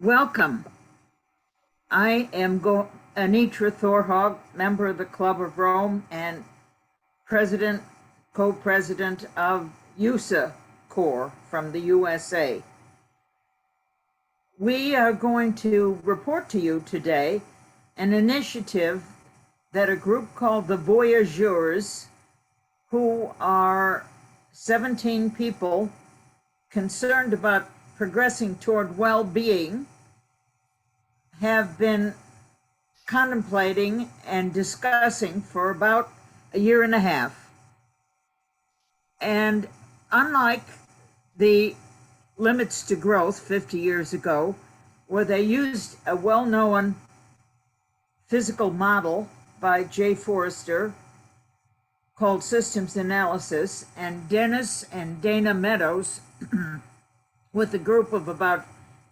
Welcome. I am Anitra Thorhog, member of the Club of Rome and co-president of USA Corps from the USA. We are going to report to you today an initiative that a group called the Voyageurs, who are 17 people concerned about progressing toward well-being, have been contemplating and discussing for about a year and a half. And unlike the limits to growth 50 years ago, where they used a well-known physical model by Jay Forrester called systems analysis, and Dennis and Dana Meadows with a group of about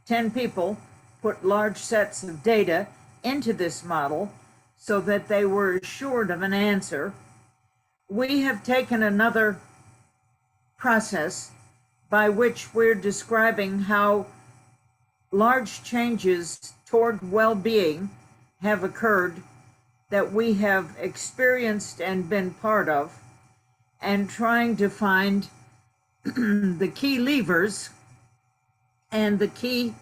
10 people put large sets of data into this model so that they were assured of an answer. We have taken another process by which we're describing how large changes toward well-being have occurred that we have experienced and been part of, and trying to find the key levers and the key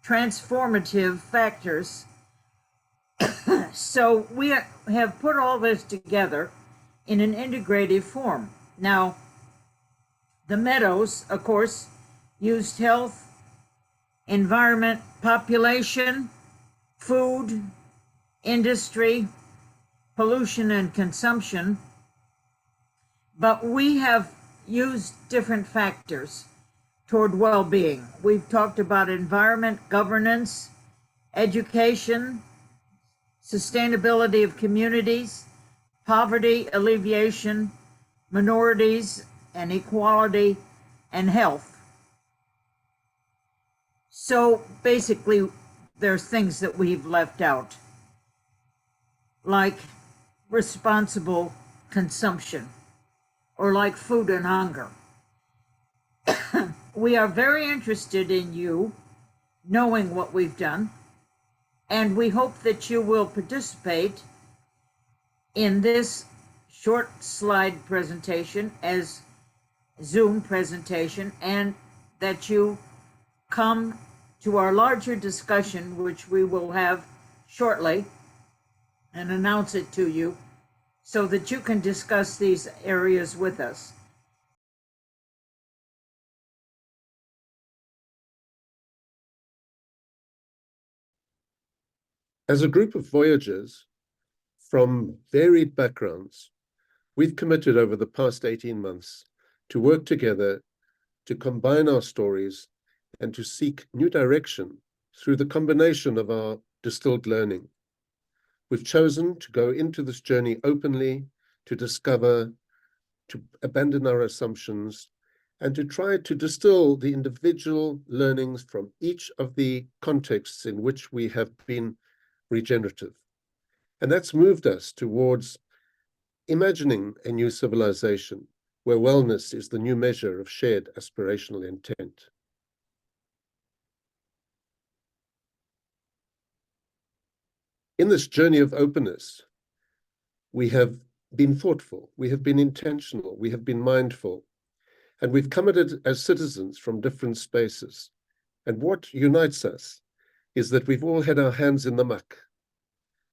transformative factors. So we have put all this together in an integrative form. Now, the Meadows, of course, used health, environment, population, food, industry, pollution, and consumption, but we have used different factors toward well-being. We've talked about environment, governance, education, sustainability of communities, poverty alleviation, minorities and equality, and health. So basically, there's things that we've left out, like responsible consumption, or like food and hunger. We are very interested in you knowing what we've done, and we hope that you will participate in this short slide presentation as Zoom presentation, and that you come to our larger discussion, which we will have shortly, and announce it to you so that you can discuss these areas with us. As a group of voyagers from varied backgrounds, we've committed over the past 18 months to work together, to combine our stories, and to seek new direction through the combination of our distilled learning. We've chosen to go into this journey openly, to discover, to abandon our assumptions, and to try to distill the individual learnings from each of the contexts in which we have been regenerative. And that's moved us towards imagining a new civilization where wellness is the new measure of shared aspirational intent. In this journey of openness, we have been thoughtful, we have been intentional, we have been mindful, and we've come at it as citizens from different spaces. And what unites us is that we've all had our hands in the muck,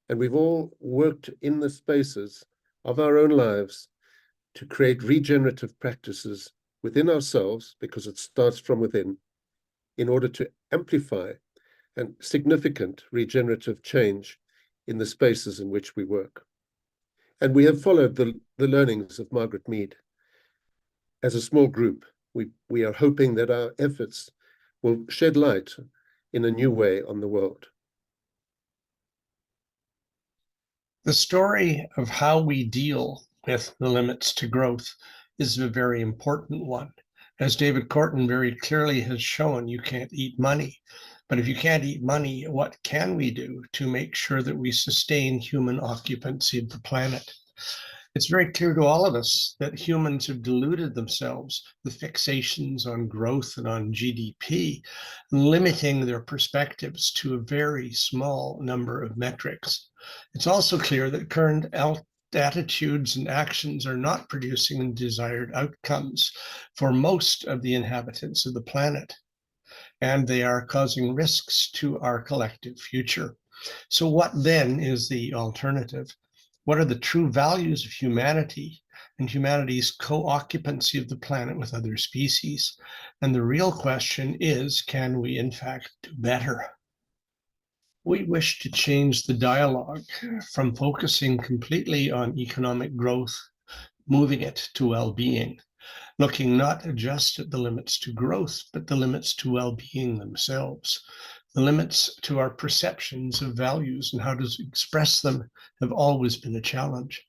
and we've all worked in the spaces of our own lives to create regenerative practices within ourselves, because it starts from within, in order to amplify and significant regenerative change in the spaces in which we work. And we have followed the learnings of Margaret Mead. As a small group, we are hoping that our efforts will shed light in a new way on the world. The story of how we deal with the limits to growth is a very important one. As David Corton very clearly has shown, you can't eat money. But if you can't eat money, what can we do to make sure that we sustain human occupancy of the planet? It's very clear to all of us that humans have deluded themselves with fixations on growth and on GDP, limiting their perspectives to a very small number of metrics. It's also clear that current attitudes and actions are not producing the desired outcomes for most of the inhabitants of the planet, and they are causing risks to our collective future. So what then is the alternative? What are the true values of humanity and humanity's co-occupancy of the planet with other species? And the real question is, can we in fact do better? We wish to change the dialogue from focusing completely on economic growth, moving it to well-being, looking not just at the limits to growth, but the limits to well-being themselves. The limits to our perceptions of values and how to express them have always been a challenge.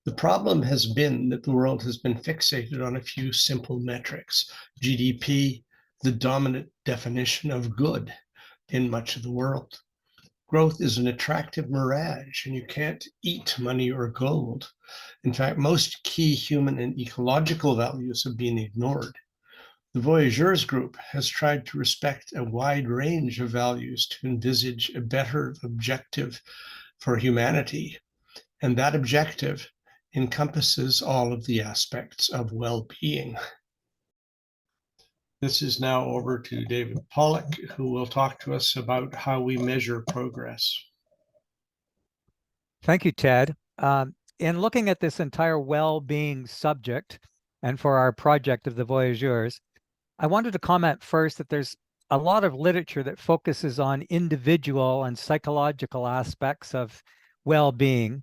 The problem has been that the world has been fixated on a few simple metrics. GDP, the dominant definition of good in much of the world. Growth is an attractive mirage, and you can't eat money or gold. In fact, most key human and ecological values have been ignored. The Voyageurs group has tried to respect a wide range of values to envisage a better objective for humanity. And that objective encompasses all of the aspects of well-being. This is now over to David Pollock, who will talk to us about how we measure progress. Thank you, Ted. In looking at this entire well-being subject, and for our project of the Voyageurs, I wanted to comment first that there's a lot of literature that focuses on individual and psychological aspects of well-being,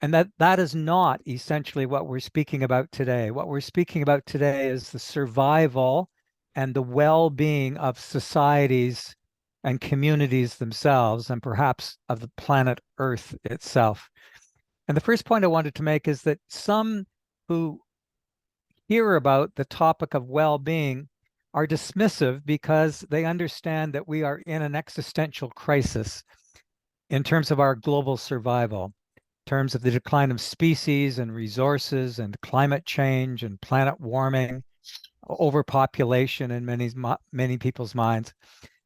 and that is not essentially what we're speaking about today. What we're speaking about today is the survival and the well-being of societies and communities themselves, and perhaps of the planet Earth itself. And the first point I wanted to make is that some who hear about the topic of well-being are dismissive because they understand that we are in an existential crisis in terms of our global survival, in terms of the decline of species and resources and climate change and planet warming, overpopulation in many people's minds.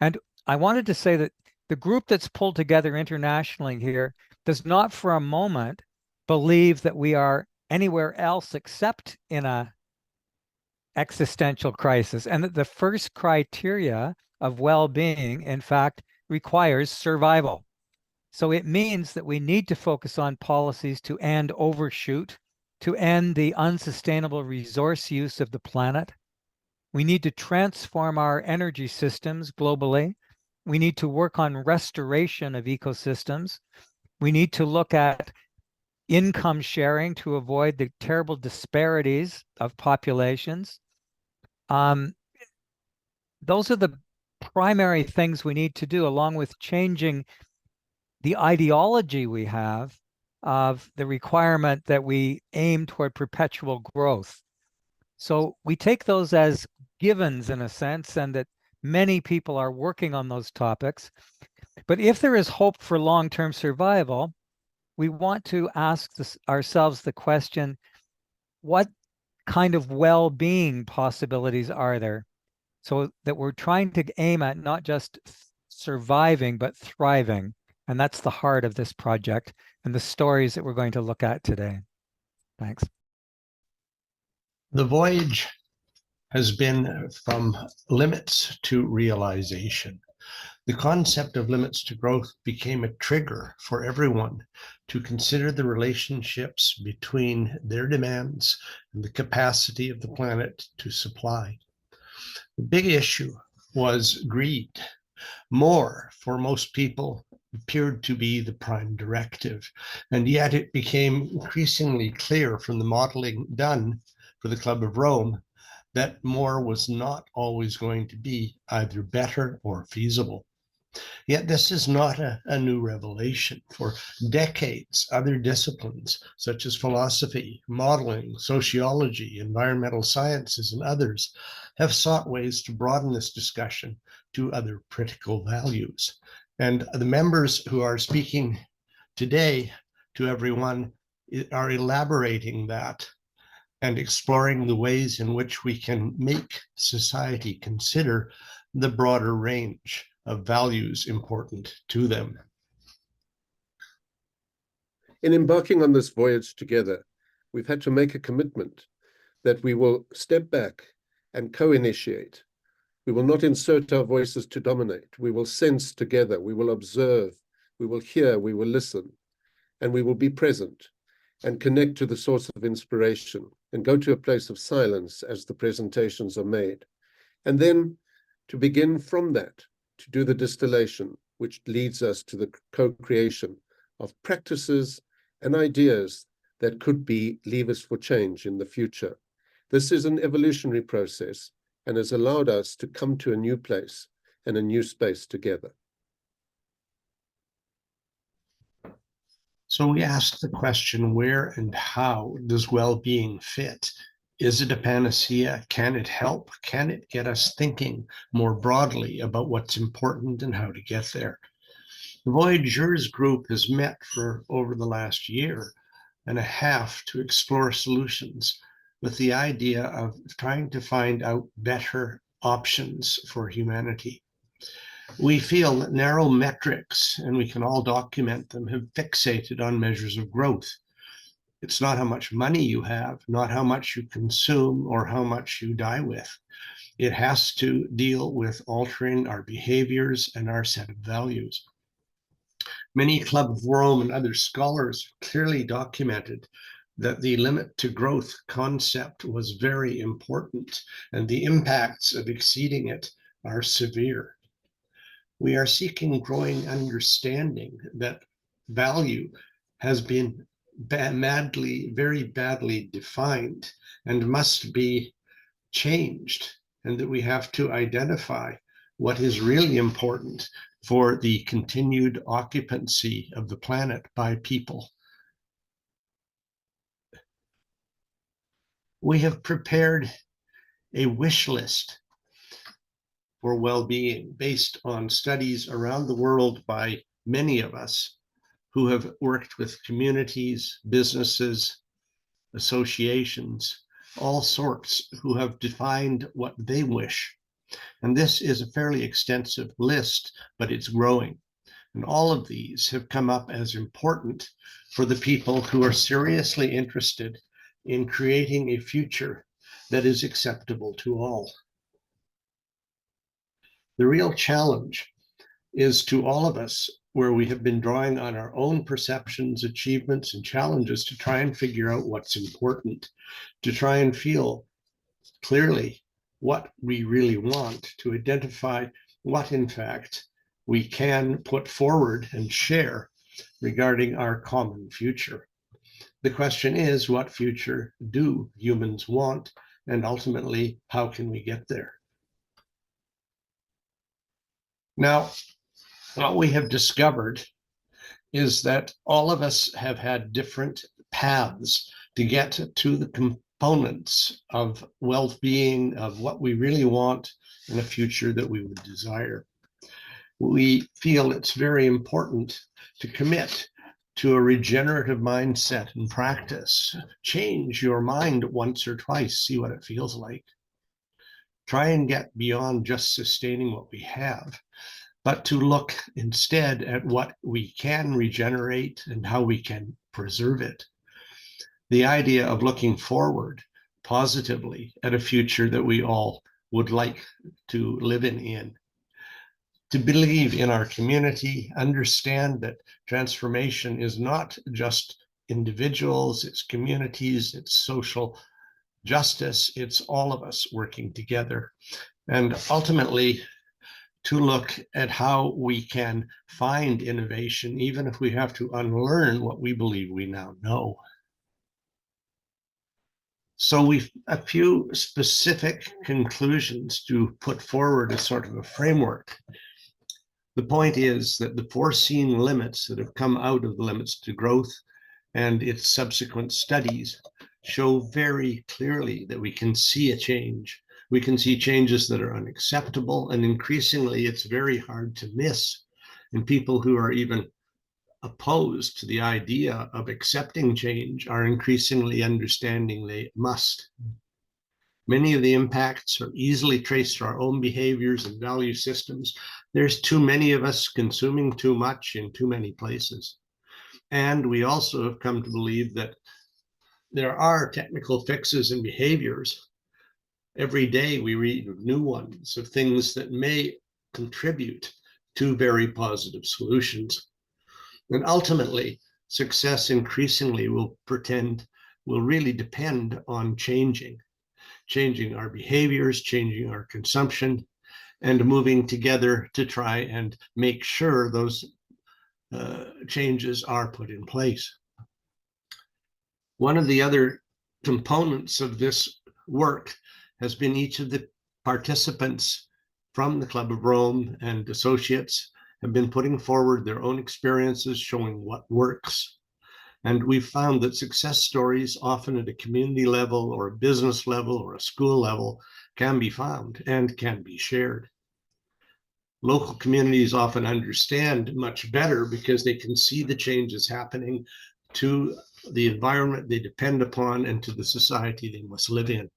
And I wanted to say that the group that's pulled together internationally here does not for a moment believe that we are anywhere else except in a existential crisis, and that the first criteria of well-being, in fact, requires survival. So it means that we need to focus on policies to end overshoot, to end the unsustainable resource use of the planet. We need to transform our energy systems globally. We need to work on restoration of ecosystems. We need to look at income sharing to avoid the terrible disparities of populations. Those are the primary things we need to do, along with changing the ideology we have of the requirement that we aim toward perpetual growth. So we take those as givens in a sense, and that many people are working on those topics. But if there is hope for long-term survival, we want to ask ourselves the question, what kind of well-being possibilities are there? So that we're trying to aim at not just surviving, but thriving. And that's the heart of this project and the stories that we're going to look at today. Thanks. The voyage has been from limits to realization. The concept of limits to growth became a trigger for everyone to consider the relationships between their demands and the capacity of the planet to supply. The big issue was greed. More, for most people, appeared to be the prime directive, and yet it became increasingly clear from the modeling done for the Club of Rome that more was not always going to be either better or feasible. Yet this is not a new revelation. For decades, other disciplines such as philosophy, modeling, sociology, environmental sciences, and others have sought ways to broaden this discussion to other critical values. And the members who are speaking today to everyone are elaborating that and exploring the ways in which we can make society consider the broader range of values important to them. In embarking on this voyage together, we've had to make a commitment that we will step back and co-initiate. We will not insert our voices to dominate. We will sense together. We will observe. We will hear. We will listen. And we will be present and connect to the source of inspiration and go to a place of silence as the presentations are made. And then to begin from that, to do the distillation, which leads us to the co-creation of practices and ideas that could be levers for change in the future. This is an evolutionary process and has allowed us to come to a new place and a new space together. So we ask the question, where and how does well-being fit? Is it a panacea? Can it help? Can it get us thinking more broadly about what's important and how to get there? The Voyageurs group has met for over the last year and a half to explore solutions with the idea of trying to find out better options for humanity. We feel that narrow metrics, and we can all document them, have fixated on measures of growth. It's not how much money you have, not how much you consume or how much you die with. It has to deal with altering our behaviors and our set of values. Many Club of Rome and other scholars clearly documented that the limit to growth concept was very important, and the impacts of exceeding it are severe. We are seeking growing understanding that value has been very badly defined and must be changed, and that we have to identify what is really important for the continued occupancy of the planet by people. We have prepared a wish list for well-being based on studies around the world by many of us who have worked with communities, businesses, associations, all sorts, who have defined what they wish. And this is a fairly extensive list, but it's growing. And all of these have come up as important for the people who are seriously interested in creating a future that is acceptable to all. The real challenge is to all of us, where we have been drawing on our own perceptions, achievements, and challenges to try and figure out what's important, to try and feel clearly what we really want, to identify what, in fact, we can put forward and share regarding our common future. The question is, what future do humans want? And ultimately, how can we get there? Now, what we have discovered is that all of us have had different paths to get to the components of well-being, of what we really want in a future that we would desire. We feel it's very important to commit to a regenerative mindset and practice. Change your mind once or twice, see what it feels like. Try and get beyond just sustaining what we have, but to look instead at what we can regenerate and how we can preserve it. The idea of looking forward positively at a future that we all would like to live in. To believe in our community, understand that transformation is not just individuals, it's communities, it's social justice, it's all of us working together. And ultimately, to look at how we can find innovation, even if we have to unlearn what we believe we now know. So we've a few specific conclusions to put forward as sort of a framework. The point is that the foreseen limits that have come out of the limits to growth and its subsequent studies show very clearly that we can see a change. We can see changes that are unacceptable, and increasingly it's very hard to miss in people who are even opposed to the idea of accepting change are increasingly understanding they must. Many of the impacts are easily traced to our own behaviors and value systems. There's too many of us consuming too much in too many places. And we also have come to believe that there are technical fixes in behaviors. Every day we read of new ones, of things that may contribute to very positive solutions. And ultimately, success increasingly will really depend on changing our behaviors, changing our consumption, and moving together to try and make sure those changes are put in place. One of the other components of this work has been each of the participants from the Club of Rome and associates have been putting forward their own experiences showing what works. And we've found that success stories, often at a community level or a business level or a school level, can be found and can be shared. Local communities often understand much better because they can see the changes happening to the environment they depend upon and to the society they must live in.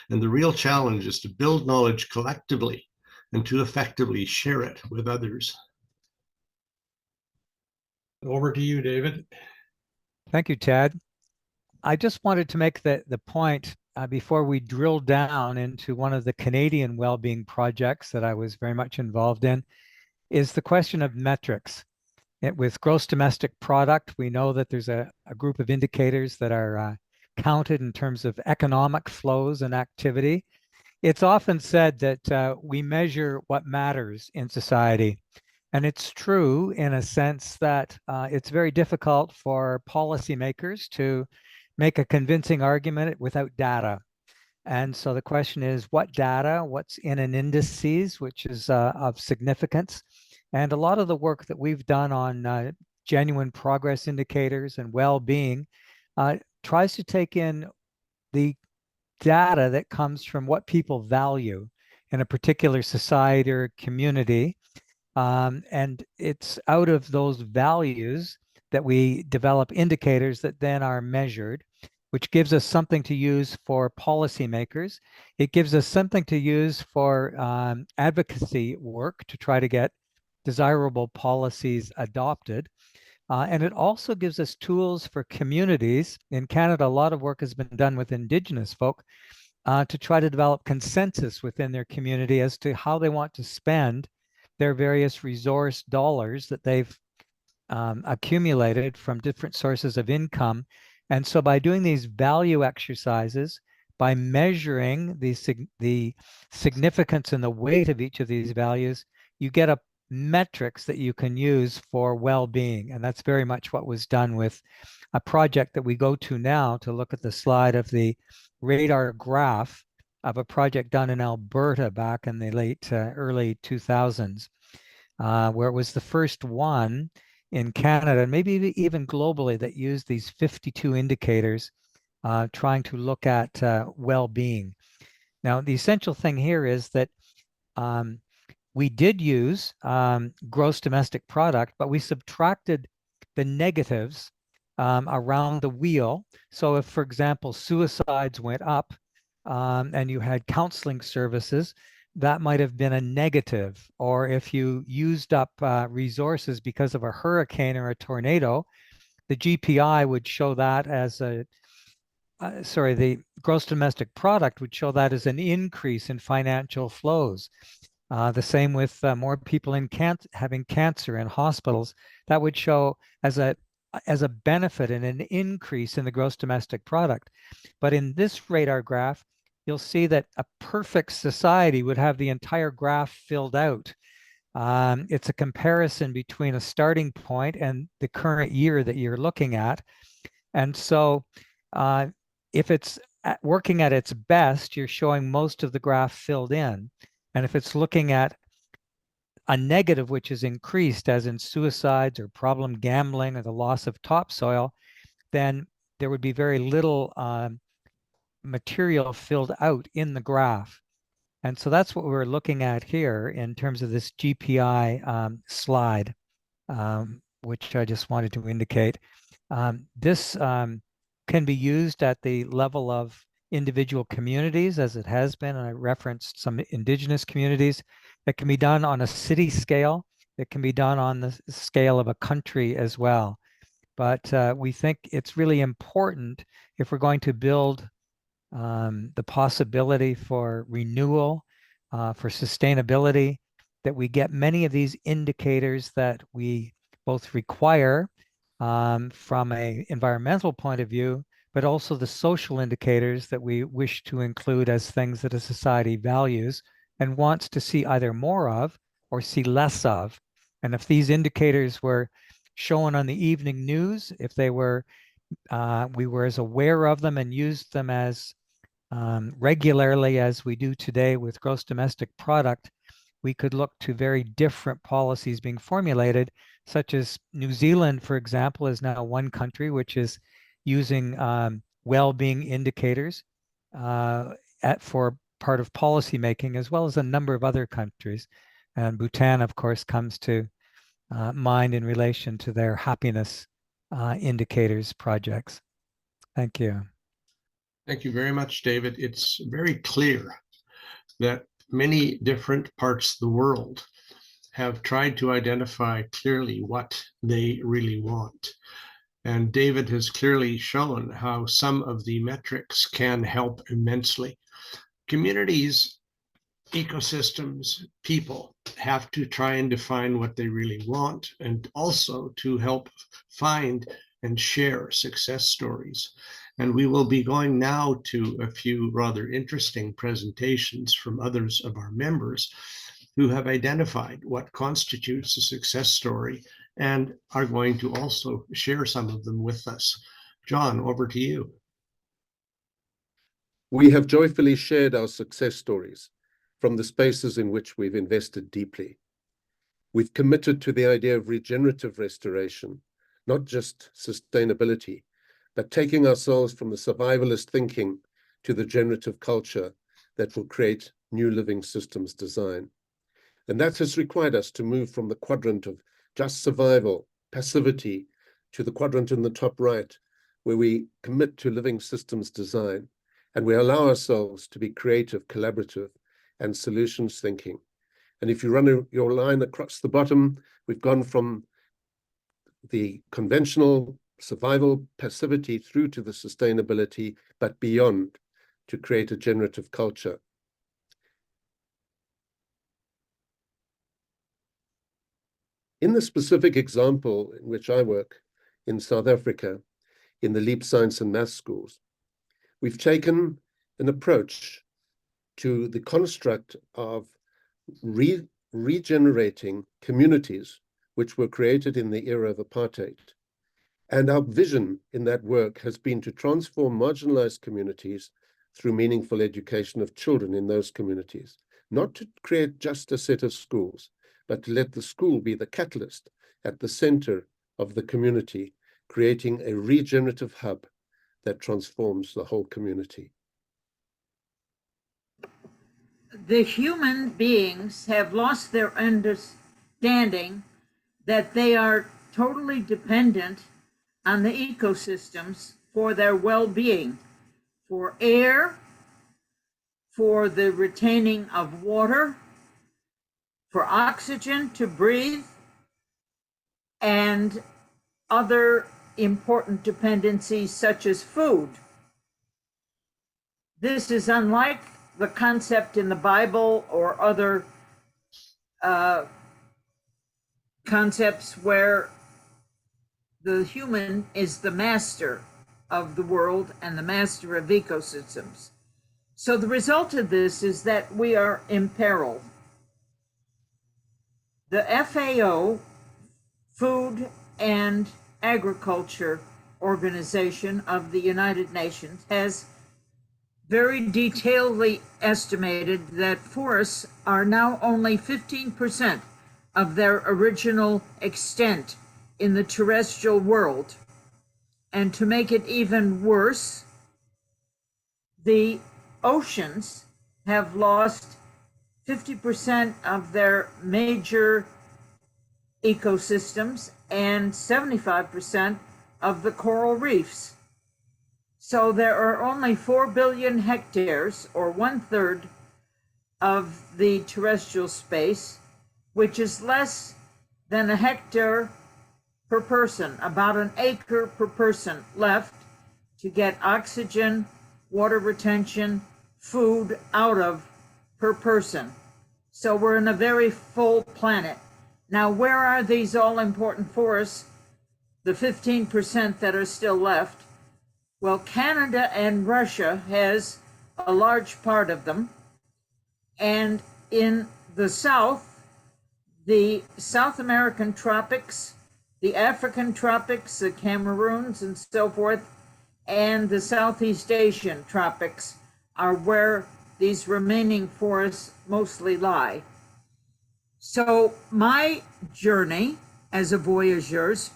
And the real challenge is to build knowledge collectively and to effectively share it with others. Over to you, David. Thank you, Ted. I just wanted to make the point before we drill down into one of the Canadian well-being projects that I was very much involved in, is the question of metrics. With gross domestic product, we know that there's a group of indicators that are counted in terms of economic flows and activity. It's often said that we measure what matters in society. And it's true in a sense that it's very difficult for policymakers to make a convincing argument without data. And so the question is, what data, what's in an indices, which is of significance? And a lot of the work that we've done on genuine progress indicators and well-being tries to take in the data that comes from what people value in a particular society or community. And it's out of those values that we develop indicators that then are measured, which gives us something to use for policymakers. It gives us something to use for advocacy work to try to get desirable policies adopted. And it also gives us tools for communities. In Canada, a lot of work has been done with Indigenous folk to try to develop consensus within their community as to how they want to spend their various resource dollars that they've accumulated from different sources of income. And so by doing these value exercises, by measuring the significance and the weight of each of these values, you get a metrics that you can use for well-being. And that's very much what was done with a project that we go to now to look at the slide of the radar graph of a project done in Alberta back in the early 2000s, where it was the first one in Canada, and maybe even globally, that used these 52 indicators trying to look at well-being. Now, the essential thing here is that we did use gross domestic product, but we subtracted the negatives around the wheel. So if, for example, suicides went up and you had counseling services, that might have been a negative. Or if you used up resources because of a hurricane or a tornado, the GPI would show that as the gross domestic product would show that as an increase in financial flows. The same with more people having cancer in hospitals. That would show as a benefit and an increase in the gross domestic product. But in this radar graph, you'll see that a perfect society would have the entire graph filled out. It's a comparison between a starting point and the current year that you're looking at. And so if it's working at its best, you're showing most of the graph filled in. And if it's looking at a negative, which is increased, as in suicides or problem gambling or the loss of topsoil, then there would be very little material filled out in the graph. And so that's what we're looking at here in terms of this GPI slide. which I just wanted to indicate. This can be used at the level of individual communities, as it has been, and I referenced some indigenous communities. It can be done on a city scale. It can be done on the scale of a country as well. But we think it's really important, if we're going to build the possibility for renewal, for sustainability, that we get many of these indicators that we both require from an environmental point of view, but also the social indicators that we wish to include as things that a society values and wants to see either more of or see less of. And if these indicators were shown on the evening news, if they were, we were as aware of them and used them as regularly as we do today with gross domestic product, we could look to very different policies being formulated, such as New Zealand, for example, is now one country which is using well-being indicators for part of policy making, as well as a number of other countries. And Bhutan, of course, comes to mind in relation to their happiness indicators projects. Thank you. Thank you very much, David. It's very clear that many different parts of the world have tried to identify clearly what they really want. And David has clearly shown how some of the metrics can help immensely. Communities, ecosystems, people have to try and define what they really want, and also to help find and share success stories. And we will be going now to a few rather interesting presentations from others of our members who have identified what constitutes a success story and are going to also share some of them with us. John, over to you. We have joyfully shared our success stories from the spaces in which we've invested deeply. We've committed to the idea of regenerative restoration, not just sustainability, but taking ourselves from the survivalist thinking to the generative culture that will create new living systems design. And that has required us to move from the quadrant of just survival, passivity, to the quadrant in the top right, where we commit to living systems design, and we allow ourselves to be creative, collaborative, and solutions thinking. And if you run your line across the bottom, we've gone from the conventional survival passivity through to the sustainability, but beyond, to create a generative culture. In the specific example in which I work in South Africa, in the Leap Science and Math schools, we've taken an approach to the construct of regenerating communities which were created in the era of apartheid. And our vision in that work has been to transform marginalized communities through meaningful education of children in those communities, not to create just a set of schools, but to let the school be the catalyst at the center of the community, creating a regenerative hub that transforms the whole community. The human beings have lost their understanding that they are totally dependent on the ecosystems for their well-being, for air, for the retaining of water, for oxygen to breathe, and other important dependencies such as food. This is unlike the concept in the Bible or other concepts where the human is the master of the world and the master of ecosystems. So the result of this is that we are imperiled. The FAO, Food and Agriculture Organization of the United Nations, has very detailedly estimated that forests are now only 15% of their original extent in the terrestrial world. And to make it even worse, the oceans have lost 50% of their major ecosystems and 75% of the coral reefs. So there are only 4 billion hectares, or 1/3 of the terrestrial space, which is less than a hectare per person, about an acre per person left to get oxygen, water retention, food out of per person. So we're in a very full planet. Now, where are these all important forests, the 15% that are still left? Well, Canada and Russia has a large part of them. And in the south, the South American tropics, the African tropics, the Cameroons and so forth, and the Southeast Asian tropics are where these remaining forests mostly lie. So my journey as a Voyageurs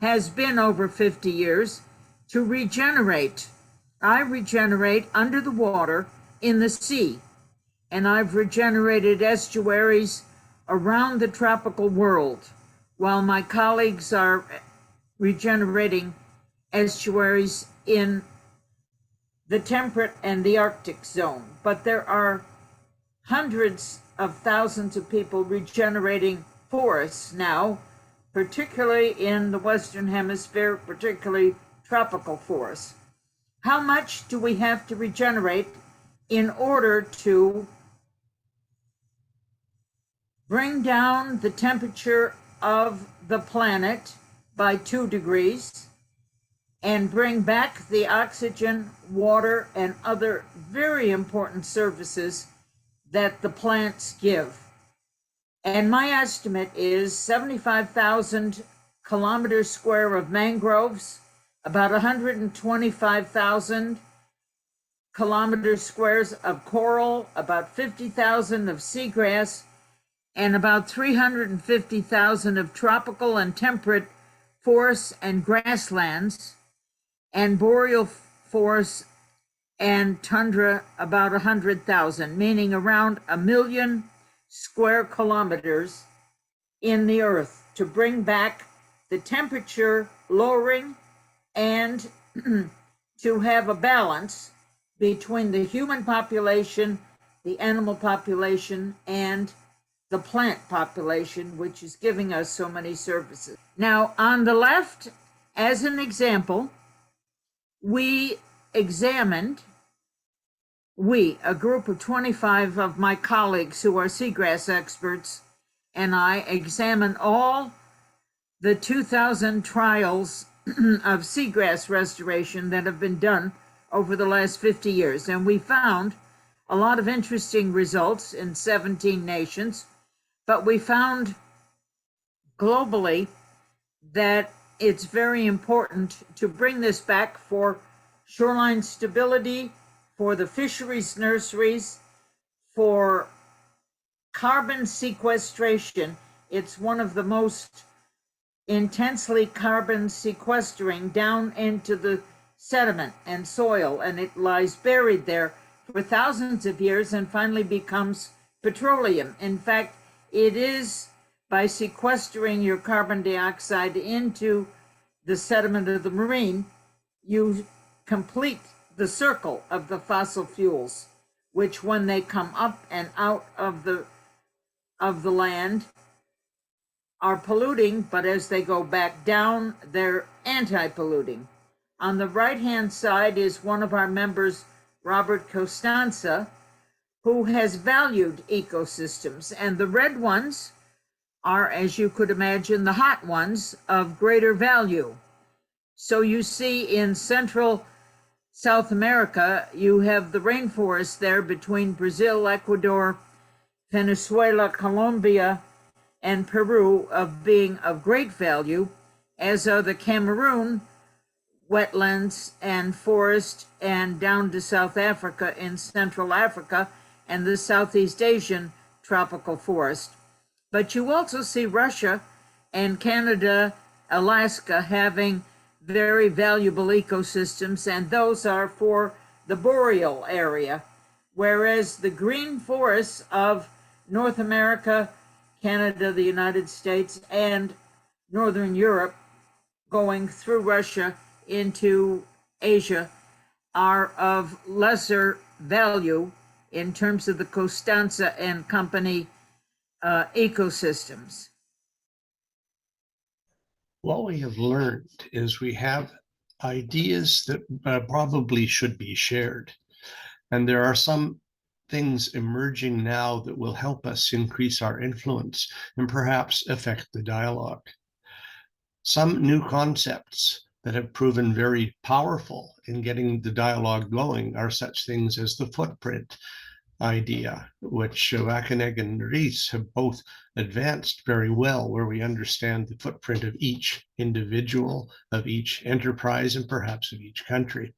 has been over 50 years to regenerate. I regenerate under the water in the sea, and I've regenerated estuaries around the tropical world, while my colleagues are regenerating estuaries in the temperate and the Arctic zone. But there are hundreds of thousands of people regenerating forests now, particularly in the Western Hemisphere, particularly tropical forests. How much do we have to regenerate in order to bring down the temperature of the planet by 2 degrees and bring back the oxygen, water, and other very important services that the plants give? And my estimate is 75,000 kilometers square of mangroves, about 125,000 kilometers squares of coral, about 50,000 of seagrass, and about 350,000 of tropical and temperate forests and grasslands, and boreal forests and tundra, about 100,000, meaning around 1 million square kilometers in the earth to bring back the temperature lowering and to have a balance between the human population, the animal population, and the plant population, which is giving us so many services. Now, on the left, as an example, we examined, a group of 25 of my colleagues who are seagrass experts, and I examined all the 2,000 trials of seagrass restoration that have been done over the last 50 years. And we found a lot of interesting results in 17 nations, but we found globally that it's very important to bring this back for shoreline stability, for the fisheries nurseries, for carbon sequestration. It's one of the most intensely carbon sequestering down into the sediment and soil, and it lies buried there for thousands of years and finally becomes petroleum. In fact, it is by sequestering your carbon dioxide into the sediment of the marine, you complete the circle of the fossil fuels, which when they come up and out of the land are polluting, but as they go back down, they're anti-polluting. On the right-hand side is one of our members, Robert Costanza, who has valued ecosystems, and the red ones are, as you could imagine, the hot ones of greater value. So you see in Central South America, you have the rainforest there between Brazil, Ecuador, Venezuela, Colombia, and Peru of being of great value, as are the Cameroon wetlands and forest, and down to South Africa in Central Africa, and the Southeast Asian tropical forest. But you also see Russia and Canada, Alaska having very valuable ecosystems, and those are for the boreal area, whereas the green forests of North America, Canada, the United States, and Northern Europe, going through Russia into Asia, are of lesser value in terms of the Costanza and Company ecosystems. What we have learned is we have ideas that probably should be shared. And there are some things emerging now that will help us increase our influence and perhaps affect the dialogue. Some new concepts that have proven very powerful in getting the dialogue going are such things as the footprint idea, which Wackenegg and Rees have both advanced very well, where we understand the footprint of each individual, of each enterprise, and perhaps of each country.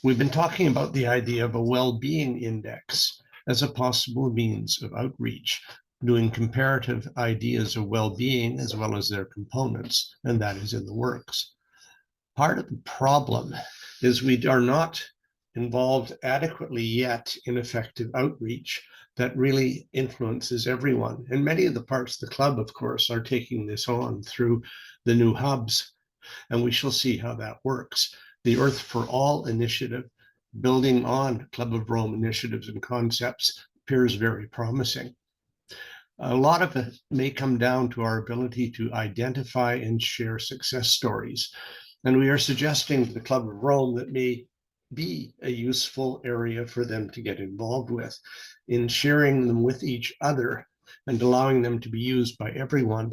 We've been talking about the idea of a well-being index as a possible means of outreach, doing comparative ideas of well-being as well as their components, and that is in the works. Part of the problem is we are not involved adequately yet in effective outreach that really influences everyone. And many of the parts of the club, of course, are taking this on through the new hubs, and we shall see how that works. The Earth for All initiative, building on Club of Rome initiatives and concepts, appears very promising. A lot of it may come down to our ability to identify and share success stories. And we are suggesting to the Club of Rome that may be a useful area for them to get involved with in sharing them with each other and allowing them to be used by everyone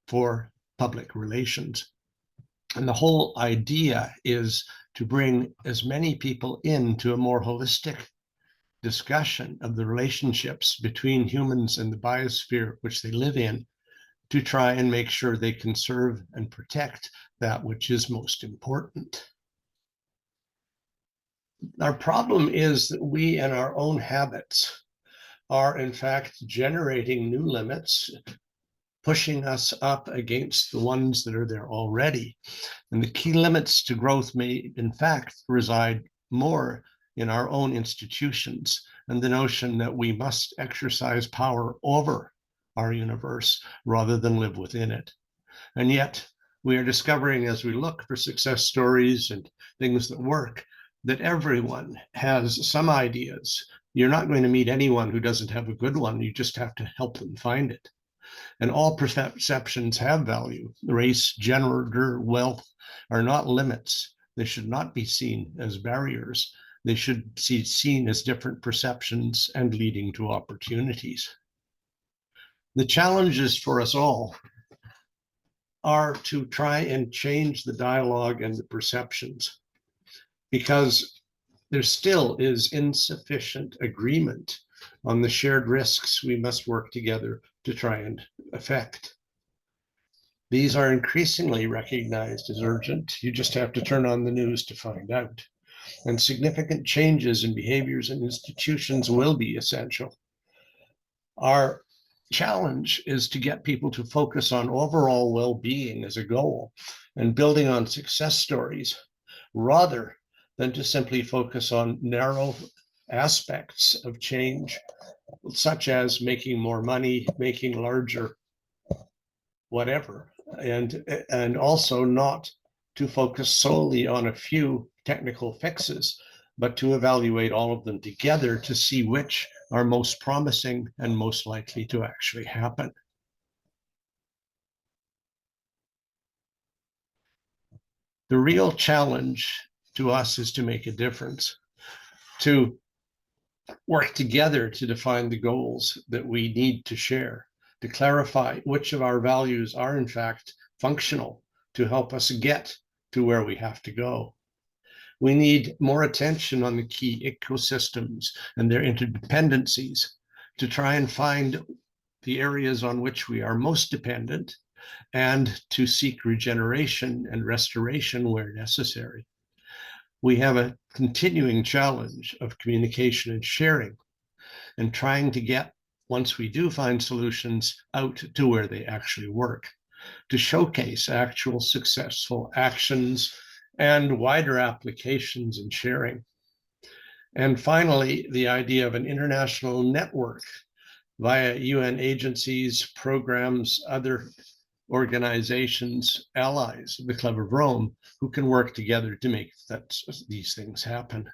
for public relations. And the whole idea is to bring as many people into a more holistic discussion of the relationships between humans and the biosphere which they live in, to try and make sure they conserve and protect that which is most important. Our problem is that we and our own habits are in fact generating new limits, pushing us up against the ones that are there already. And the key limits to growth may in fact reside more in our own institutions and the notion that we must exercise power over our universe rather than live within it. And yet we are discovering, as we look for success stories and things that work, that everyone has some ideas. You're not going to meet anyone who doesn't have a good one. You just have to help them find it. And all perceptions have value. Race, gender, wealth are not limits. They should not be seen as barriers. They should be seen as different perceptions and leading to opportunities. The challenges for us all are to try and change the dialogue and the perceptions, because there still is insufficient agreement on the shared risks we must work together to try and affect. These are increasingly recognized as urgent. You just have to turn on the news to find out. And significant changes in behaviors and institutions will be essential. Our challenge is to get people to focus on overall well-being as a goal and building on success stories, rather than to simply focus on narrow aspects of change, such as making more money, making larger, whatever, and also not to focus solely on a few technical fixes, but to evaluate all of them together to see which are most promising and most likely to actually happen. The real challenge to us is to make a difference, to work together to define the goals that we need to share, to clarify which of our values are in fact functional to help us get to where we have to go. We need more attention on the key ecosystems and their interdependencies to try and find the areas on which we are most dependent and to seek regeneration and restoration where necessary. We have a continuing challenge of communication and sharing and trying to get, once we do find solutions, out to where they actually work, to showcase actual successful actions and wider applications and sharing. And finally, the idea of an international network via UN agencies, programs, other organizations, allies of the Club of Rome, who can work together to make these things happen.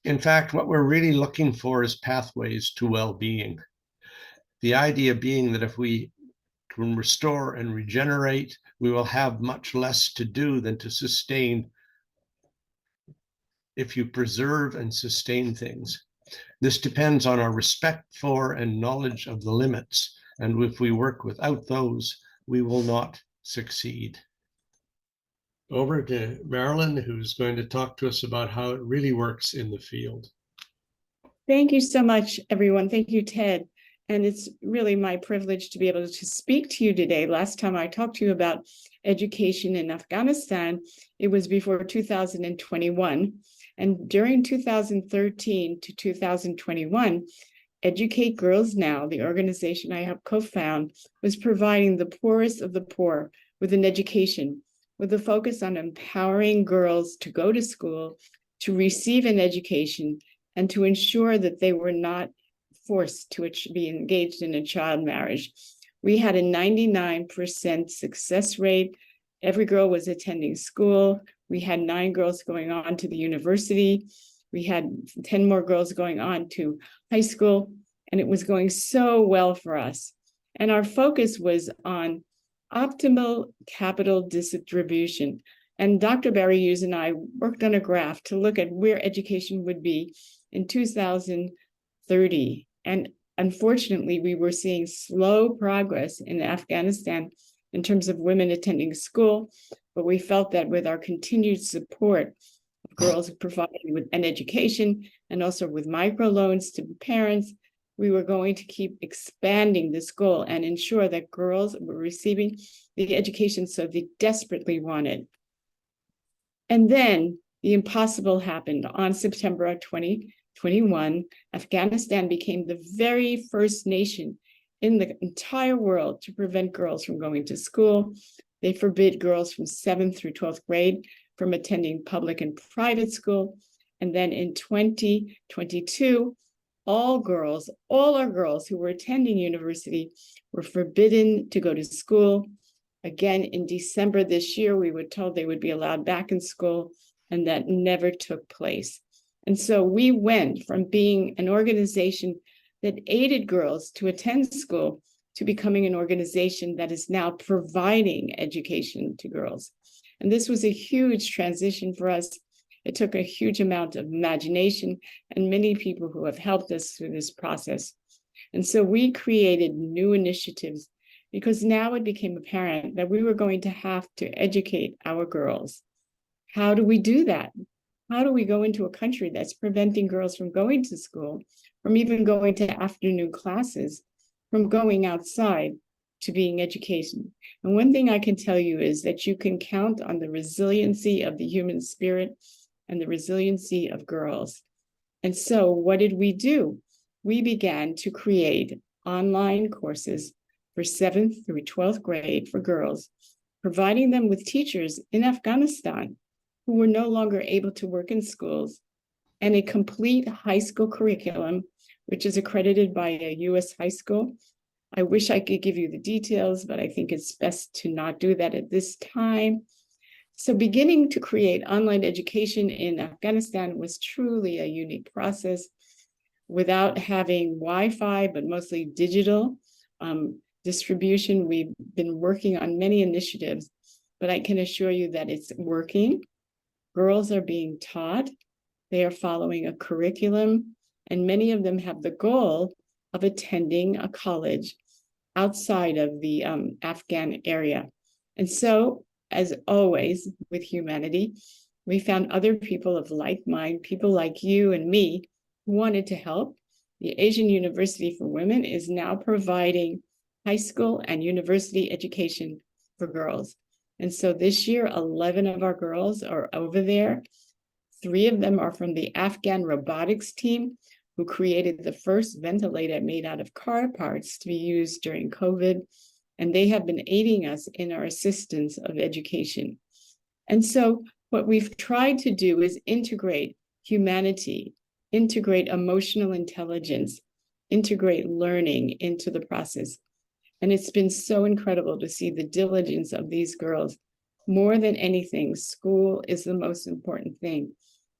In fact, what we're really looking for is pathways to well-being. The idea being that if we can restore and regenerate, we will have much less to do than to sustain if you preserve and sustain things. This depends on our respect for and knowledge of the limits. And if we work without those, we will not succeed. Over to Marilyn, who's going to talk to us about how it really works in the field. Thank you so much, everyone. Thank you, Ted. And it's really my privilege to be able to speak to you today. Last time I talked to you about education in Afghanistan, it was before 2021. And during 2013 to 2021, Educate Girls Now, the organization I have co-founded, was providing the poorest of the poor with an education, with a focus on empowering girls to go to school, to receive an education, and to ensure that they were not forced to be engaged in a child marriage. We had a 99% success rate. Every girl was attending school. We had 9 girls going on to the university. We had 10 more girls going on to high school, and it was going so well for us. And our focus was on optimal capital distribution. And Dr. Barry Hughes and I worked on a graph to look at where education would be in 2030. And unfortunately, we were seeing slow progress in Afghanistan in terms of women attending school, but we felt that with our continued support of girls provided with an education and also with microloans to parents, we were going to keep expanding this goal and ensure that girls were receiving the education so they desperately wanted. And then the impossible happened. On September 2021, Afghanistan became the very first nation in the entire world to prevent girls from going to school. They forbid girls from 7th through 12th grade from attending public and private school. And then in 2022, all our girls who were attending university were forbidden to go to school. Again, in December this year, we were told they would be allowed back in school, and that never took place. And so we went from being an organization that aided girls to attend school to becoming an organization that is now providing education to girls. And this was a huge transition for us. It took a huge amount of imagination and many people who have helped us through this process. And so we created new initiatives because now it became apparent that we were going to have to educate our girls. How do we do that? How do we go into a country that's preventing girls from going to school, from even going to afternoon classes, from going outside to being education? And one thing I can tell you is that you can count on the resiliency of the human spirit and the resiliency of girls. And so what did we do? We began to create online courses for 7th through 12th grade for girls, providing them with teachers in Afghanistan who were no longer able to work in schools, and a complete high school curriculum, which is accredited by a US high school. I wish I could give you the details, but I think it's best to not do that at this time. So beginning to create online education in Afghanistan was truly a unique process without having Wi-Fi, but mostly digital distribution. We've been working on many initiatives, but I can assure you that it's working. Girls are being taught, they are following a curriculum, and many of them have the goal of attending a college outside of the Afghan area. And so, as always with humanity, we found other people of like mind, people like you and me, who wanted to help. The Asian University for Women is now providing high school and university education for girls. And so this year, 11 of our girls are over there. 3 of them are from the Afghan robotics team, who created the first ventilator made out of car parts to be used during COVID. And they have been aiding us in our assistance of education. And so what we've tried to do is integrate humanity, integrate emotional intelligence, integrate learning into the process. And it's been so incredible to see the diligence of these girls. More than anything, school is the most important thing.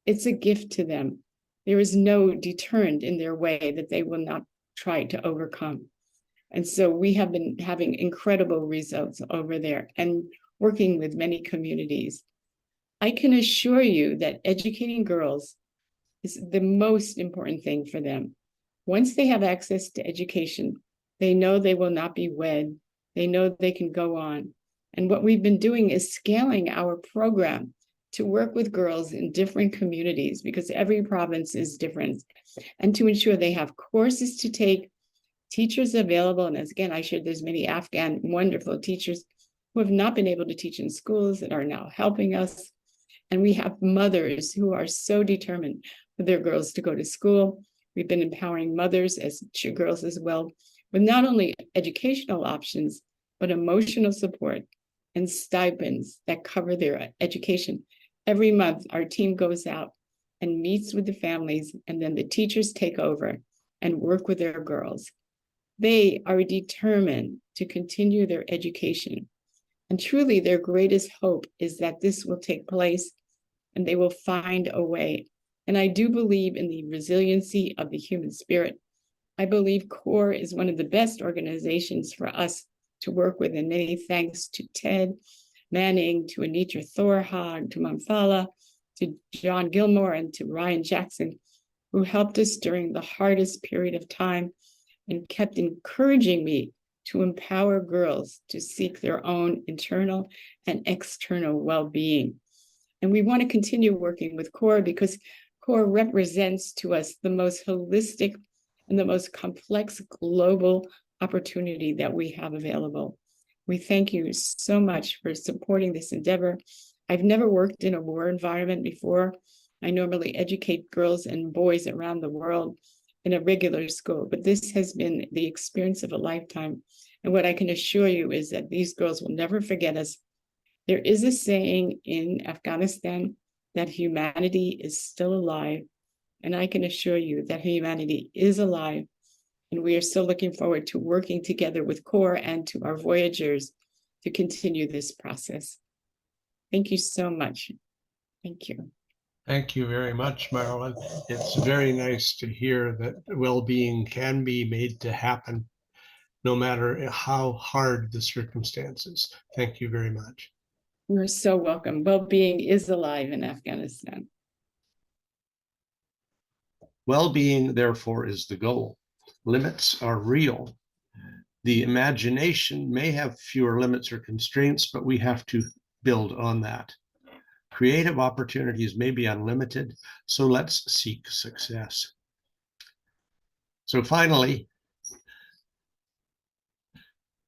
It's a gift to them. There is no deterrent in their way that they will not try to overcome. And so we have been having incredible results over there and working with many communities. I can assure you that educating girls is the most important thing for them. Once they have access to education, they know they will not be wed. They know they can go on. And what we've been doing is scaling our program to work with girls in different communities, because every province is different, and to ensure they have courses to take, teachers available. And as again, I shared, there's many Afghan wonderful teachers who have not been able to teach in schools that are now helping us. And we have mothers who are so determined for their girls to go to school. We've been empowering mothers as girls as well, with not only educational options, but emotional support and stipends that cover their education. Every month, our team goes out and meets with the families, and then the teachers take over and work with their girls. They are determined to continue their education. And truly, their greatest hope is that this will take place and they will find a way. And I do believe in the resiliency of the human spirit. I believe CORE is one of the best organizations for us to work with, and many thanks to Ted Manning, to Anitra Thorhag, to Mamfala, to John Gilmore, and to Ryan Jackson, who helped us during the hardest period of time and kept encouraging me to empower girls to seek their own internal and external well-being. And we want to continue working with CORE because CORE represents to us the most holistic and the most complex global opportunity that we have available. We thank you so much for supporting this endeavor. I've never worked in a war environment before. I normally educate girls and boys around the world in a regular school, but this has been the experience of a lifetime. And what I can assure you is that these girls will never forget us. There is a saying in Afghanistan that humanity is still alive. And I can assure you that humanity is alive. And we are still looking forward to working together with CORE and to our Voyageurs to continue this process. Thank you so much. Thank you. Thank you very much, Marilyn. It's very nice to hear that well-being can be made to happen, no matter how hard the circumstances. Thank you very much. You're so welcome. Well-being is alive in Afghanistan. Well-being, therefore, is the goal. Limits are real. The imagination may have fewer limits or constraints, but we have to build on that. Creative opportunities may be unlimited, so let's seek success. So finally,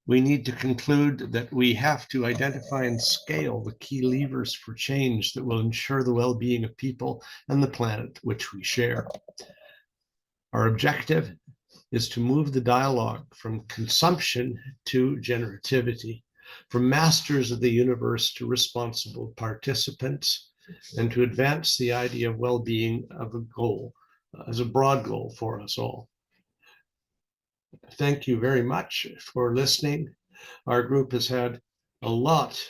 we need to conclude that we have to identify and scale the key levers for change that will ensure the well-being of people and the planet which we share. Our objective is to move the dialogue from consumption to generativity, from masters of the universe to responsible participants, and to advance the idea of well-being of a goal, as a broad goal for us all. Thank you very much for listening. Our group has had a lot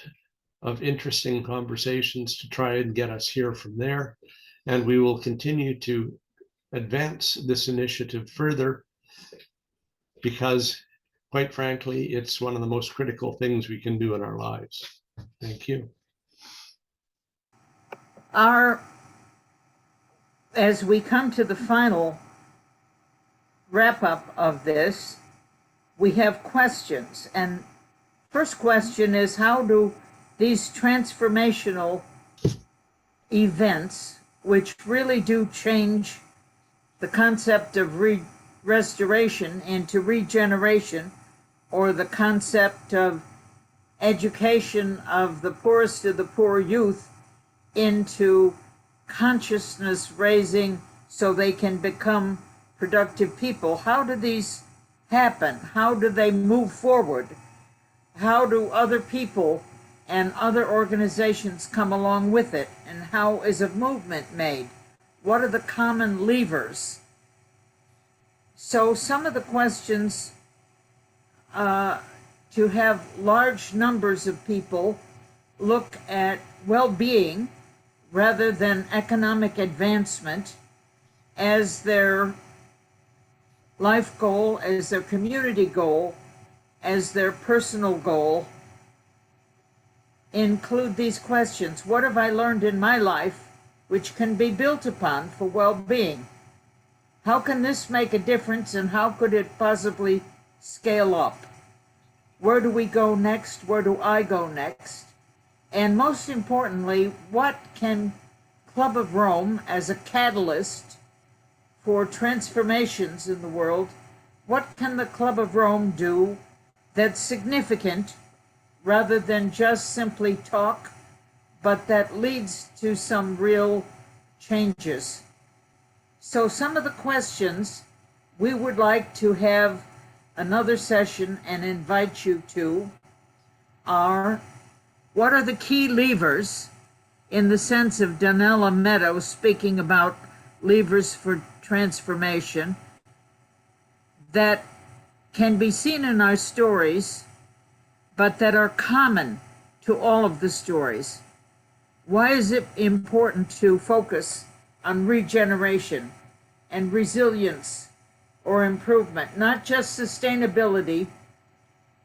of interesting conversations to try and get us here from there, and we will continue to advance this initiative further because, quite frankly, it's one of the most critical things we can do in our lives. Thank you. As we come to the final wrap up of this, we have questions. And first question is, how do these transformational events, which really do change the concept of restoration into regeneration, or the concept of education of the poorest of the poor youth into consciousness raising so they can become productive people, how do these happen? How do they move forward? How do other people and other organizations come along with it? And how is a movement made? What are the common levers? So some of the questions, to have large numbers of people look at well-being rather than economic advancement as their life goal, as their community goal, as their personal goal, include these questions. What have I learned in my life which can be built upon for well-being? How can this make a difference, and how could it possibly scale up? Where do we go next? Where do I go next? And most importantly, what can Club of Rome, as a catalyst for transformations in the world, what can the Club of Rome do that's significant rather than just simply talk, but that leads to some real changes? So some of the questions we would like to have another session and invite you to are, what are the key levers, in the sense of Donella Meadows speaking about levers for transformation, that can be seen in our stories, but that are common to all of the stories? Why is it important to focus on regeneration and resilience or improvement, not just sustainability,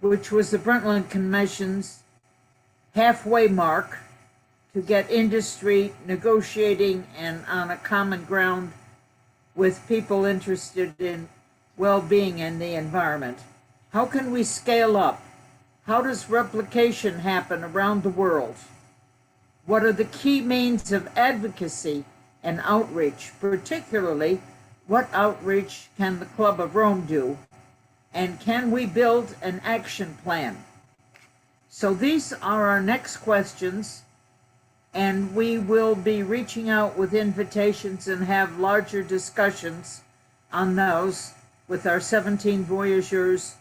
which was the Brundtland Commission's halfway mark to get industry negotiating and on a common ground with people interested in well-being and the environment? How can we scale up? How does replication happen around the world? What are the key means of advocacy and outreach? Particularly, what outreach can the Club of Rome do? And can we build an action plan? So these are our next questions, and we will be reaching out with invitations and have larger discussions on those with our 17 Voyageurs,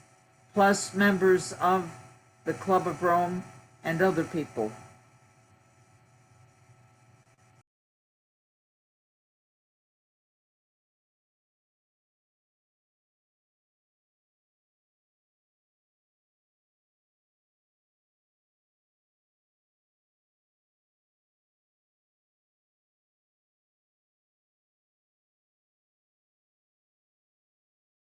plus members of the Club of Rome and other people.